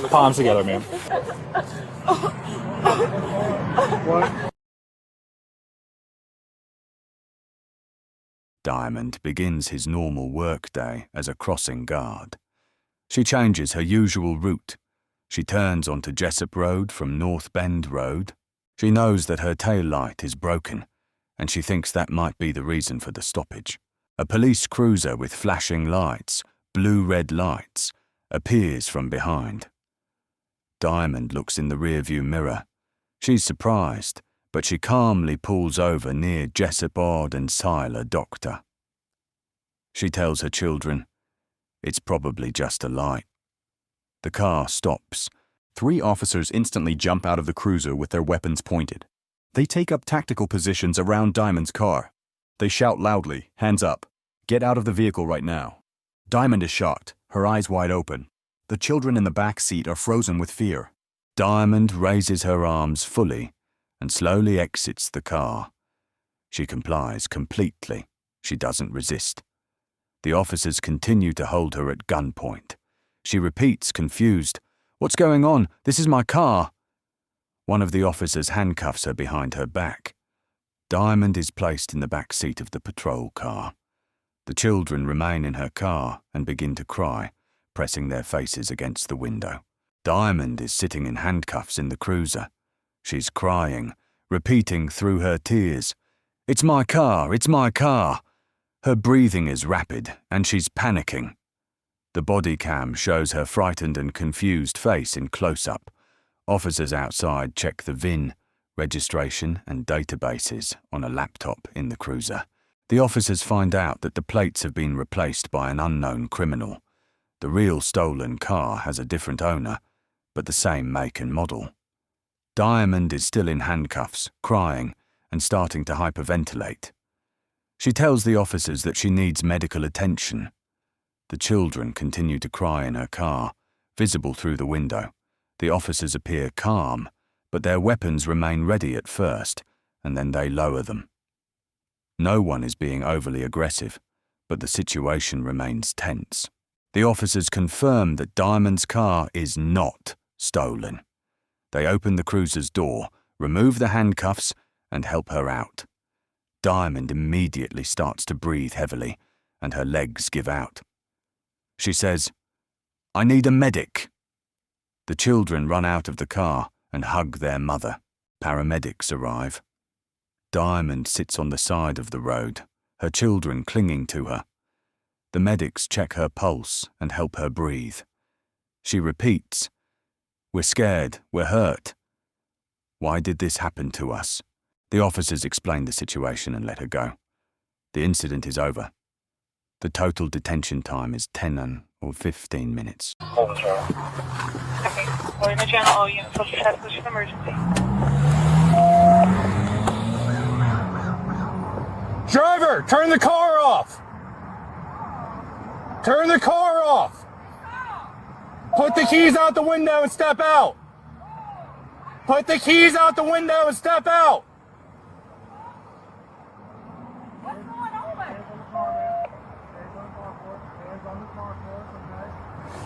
Palms together, ma'am. What? Diamond begins his normal workday as a crossing guard. She changes her usual route. She turns onto Jessup Road from North Bend Road. She knows that her tail light is broken, and she thinks that might be the reason for the stoppage. A police cruiser with flashing lights, blue-red lights, appears from behind. Diamond looks in the rearview mirror. She's surprised, but she calmly pulls over near Jessup Odd and Siler Doctor. She tells her children, it's probably just a light. The car stops. 3 officers instantly jump out of the cruiser with their weapons pointed. They take up tactical positions around Diamond's car. They shout loudly, hands up, get out of the vehicle right now. Diamond is shocked, her eyes wide open. The children in the back seat are frozen with fear. Diamond raises her arms fully and slowly exits the car. She complies completely. She doesn't resist. The officers continue to hold her at gunpoint. She repeats, confused, "What's going on? This is my car." One of the officers handcuffs her behind her back. Diamond is placed in the back seat of the patrol car. The children remain in her car and begin to cry, pressing their faces against the window. Diamond is sitting in handcuffs in the cruiser. She's crying, repeating through her tears, "It's my car, it's my car." Her breathing is rapid and she's panicking. The body cam shows her frightened and confused face in close-up. Officers outside check the VIN, registration and databases on a laptop in the cruiser. The officers find out that the plates have been replaced by an unknown criminal. The real stolen car has a different owner, but the same make and model. Diamond is still in handcuffs, crying and starting to hyperventilate. She tells the officers that she needs medical attention. The children continue to cry in her car, visible through the window. The officers appear calm, but their weapons remain ready at first, and then they lower them. No one is being overly aggressive, but the situation remains tense. The officers confirm that Diamond's car is not stolen. They open the cruiser's door, remove the handcuffs, and help her out. Diamond immediately starts to breathe heavily, and her legs give out. She says, "I need a medic." The children run out of the car and hug their mother. Paramedics arrive. Diamond sits on the side of the road, her children clinging to her. The medics check her pulse and help her breathe. She repeats, "We're scared, we're hurt. Why did this happen to us?" The officers explain the situation and let her go. The incident is over. The total detention time is 10 or 15 minutes. Okay, we're in the channel. All units, social status is an emergency. Driver, turn the car off! Turn the car off! Put the keys out the window and step out! Put the keys out the window and step out! What's going on?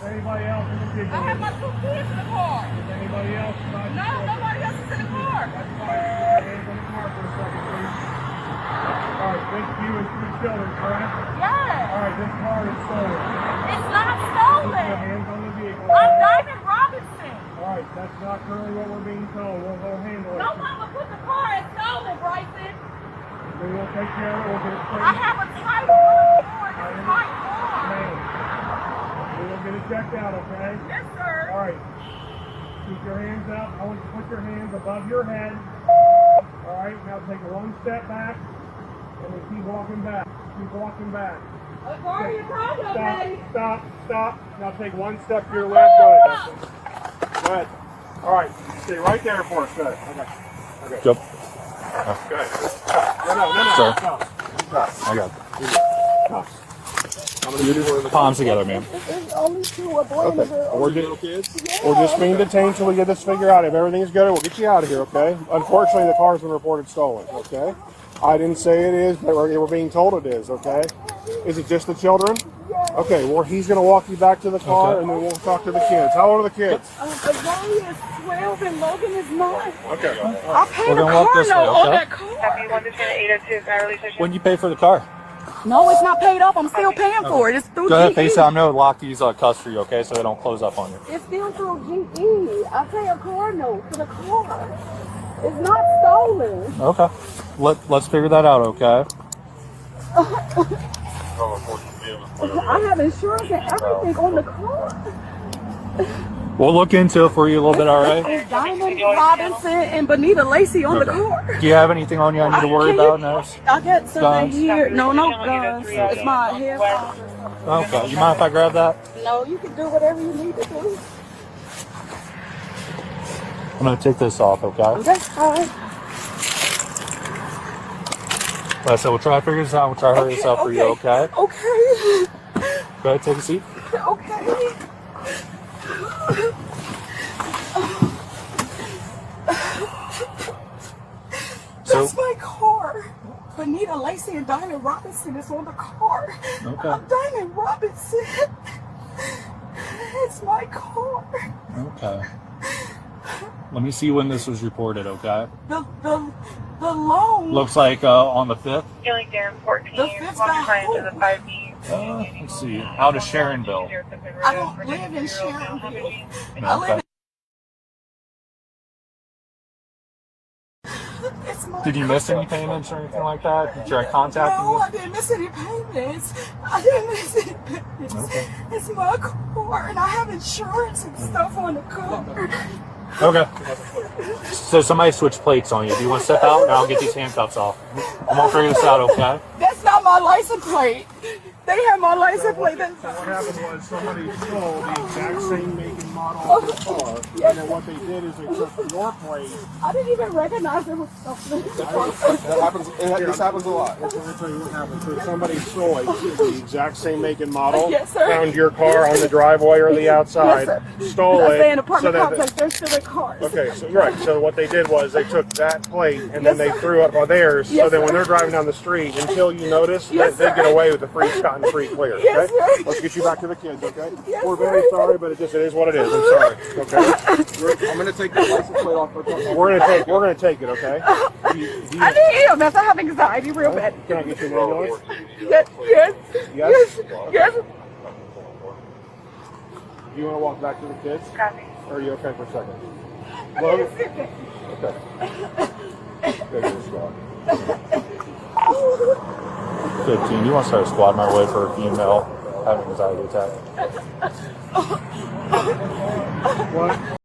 Anybody else in the vehicle? I have my 2 kids in the car. Is anybody else? No, nobody else is in the car. That's fine. Put your hands on the car for a second, please. All right, thank you and 3 children, correct? Yes. All right, this car is stolen. It's not Put your stolen. hands on the vehicle. I'm Diamond Robinson. All right, that's not currently what we're being told. We'll go handle it. No one will put the car as stolen, Bryson. We will take care of it. We'll get it straight. I have a title on the car. This is my car. Ma'am, we will get it checked out, okay? Yes, sir. All right. Keep your hands up. I want you to put your hands above your head. All right, now take 1 step back, and then keep walking back. Keep walking back. What car are you talking about? Stop, stop. Now take 1 step to your left. Go ahead. Go ahead. All right, stay right there for us. Go ahead. Okay. Jump. Go ahead. No. Sir. No. I got it. No. I'm going to do one of the Palms together, ma'am. There's only 2, a boy and a girl. We're just being detained till we get this figured out. If everything's good, we'll get you out of here, okay? Unfortunately, the car's been reported stolen, okay? I didn't say it is, but we're being told it is, okay? Is it just the children? Okay, well, he's going to walk you back to the car, and then we'll talk to the kids. How old are the kids? Ronnie is 12 and Logan is 9. Okay. I paid We're a gonna walk car this way, note on okay? that car. Copy 1 to 10, 802, can I release your When you pay for the car? No, it's not paid off. I'm still paying for it. It's through Go ahead, GE. face it. I'm gonna lock these cuffs for you, okay? So they don't close up on you. It's still through GE. I pay a car note for the car. It's not stolen. Okay. Let's figure that out, okay? I have insurance and everything on the car. We'll look into it for you a little bit, all right? It's Diamond Robinson and Bonita Lacy on the car. Do you have anything on you I need to worry about, nurse? I got something Guns? here. No guns. It's my headphones. Okay. You mind if I grab that? No, you can do whatever you need to do. I'm gonna take this off, okay? Okay, all right. Like I said, we'll try to figure this out. We'll try to hurry this out for you, okay? Okay. Go ahead, take a seat. Okay. That's my car. Bonita Lacy and Diamond Robinson is on the car. Okay. I'm Diamond Robinson. It's my car. Okay. Let me see when this was reported, okay? The loan. Looks like on the 5th. Healing Darren 14, The fifth walk guy client to the home. 5B. Let's see. Out of Sharonville. I don't live in Sharonville. I live Okay. It's my Did you miss any payments or anything like that? Did you try contacting No, you? I didn't miss any payments. I didn't miss any payments. Okay. It's my car, and I have insurance and stuff on the car. Okay. So somebody switched plates on you. Do you want to step out and I'll get these handcuffs off? I'm gonna figure this out, okay? That's not my license plate. They have my license plate. What happened was somebody stole the exact same make and model of the car, and then what they did is they took your plate. I didn't even recognize it was something. This happens a lot. Let me tell you what happened. So somebody stole the exact same make and model, Yes, sir. found your car on the driveway or the outside, Yes, stole I'm it. saying apartment so complex, they're stealing cars. Okay, so right. So what they did was they took that plate and then Yes, they sir. threw it on theirs. So Yes, then when sir. they're driving down the street, until you notice, Yes, they sir. get away with the free shot and free clear. Okay, Yes, sir. let's get you back to the kids. Okay, Yes, we're very sir. sorry, but it is what it is. I'm sorry. Okay, I'm gonna take the license plate off. we're gonna take it. Okay. I need EMS. I have anxiety real bad. Can I get you an ambulance? Yes. Do you want to walk back to the kids? Copy. Or are you okay for a second? I Well, need to sit there. okay. Go to the squad. 15. You want to start a squad my way for a female having an anxiety attack? What?